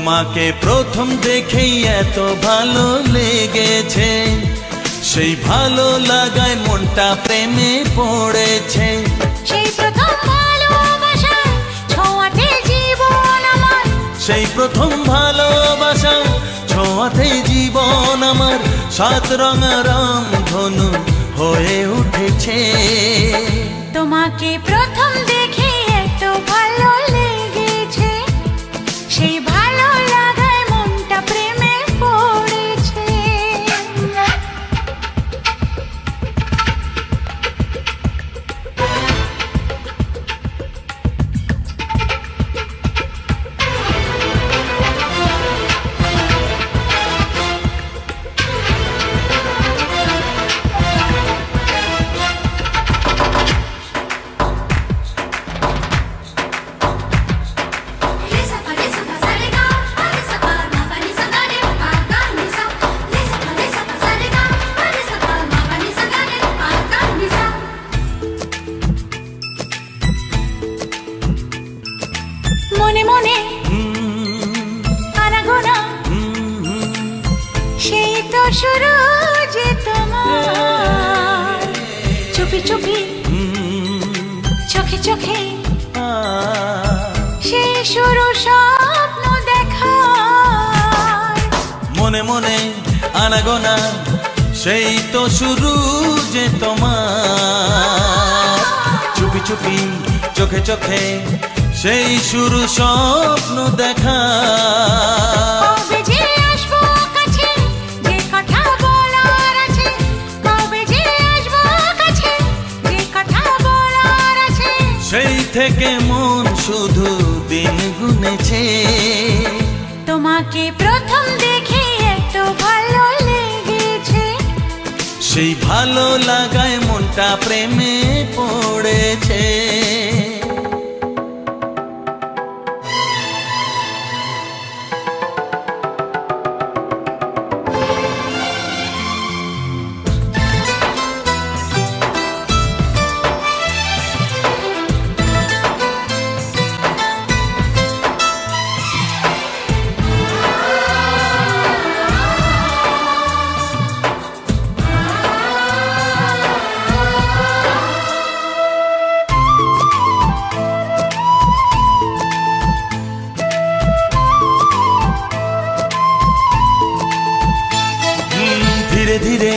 তোমাকে প্রথম দেখেই এত ভালো লেগেছে, সেই ভালো লাগায় মনটা প্রেমে পড়েছে। সেই প্রথম ভালোবাসা ছোঁয়াতে জীবন আমার, সেই প্রথম ভালোবাসা ছোঁয়াতে জীবন আমার, সাত রঙা রামধনু হয়ে উঠেছে। তোমাকে প্রথম দেখে এত ভালো লেগেছে, সেই ভালো লাগায় মনটা প্রেমে পড়েছে। মনে মনে আনাগোনা, সেই তো শুরু যে তোমার, চুপি চুপি চোখে চোখে সেই শুরু স্বপ্ন দেখা। মনে মনে আনাগোনা, সেই তো শুরু যে তোমার, চুপি চুপি চোখে চোখে সেই শুরু স্বপ্ন দেখা। কবে যে আসবো কাছে, যে কথা বলার আছে, কবে যে আসবো কাছে, যে কথা বলার আছে, সেই থেকে মন শুধু দিন গুনেছে। তোমাকে প্রথম দেখে এত ভালো লেগেছে, সেই ভালো লাগায় মনটা প্রেমে পড়েছে। ধীরে ধীরে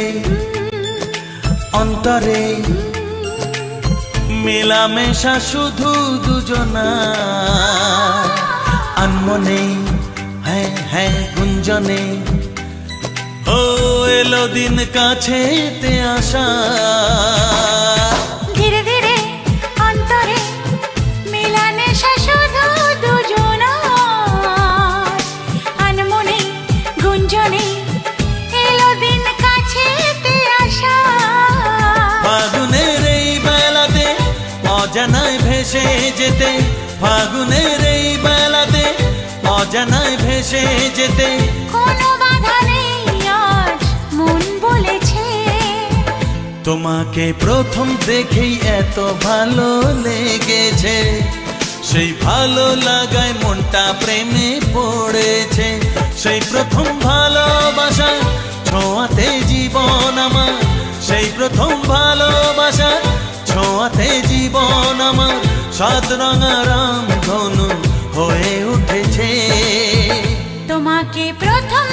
অন্তরে মেলামেশা শুধু দুজনা, আনমনে হ্যাঁ হ্যাঁ গুঞ্জনে ও এলো দিন কাছেতে আসা। ধীরে ধীরে অন্তরে মেলামেশা শুধু দুজনার, আনমনে গুঞ্জনে এলো দিন কাছেতে আসা। ফাগুনের এই বেলাতে অজানায় ভেসে যেতে, ফাগুনের এই বেলাতে অজানায় ভেসে যেতে, কোনো বাধা নেই আজ মন বলেছে। তোমাকে প্রথম দেখেই এত ভালো লেগেছে, সেই ভালো লাগায় মনটা প্রেমে পড়েছে। সেই প্রথম ভালোবাসা ছোঁয়াতে জীবন আমার, সেই প্রথম ভালোবাসা ছোঁয়াতে জীবন আমার, সাত রঙা রামধনু হয়ে উঠেছে। তোমাকে প্রথম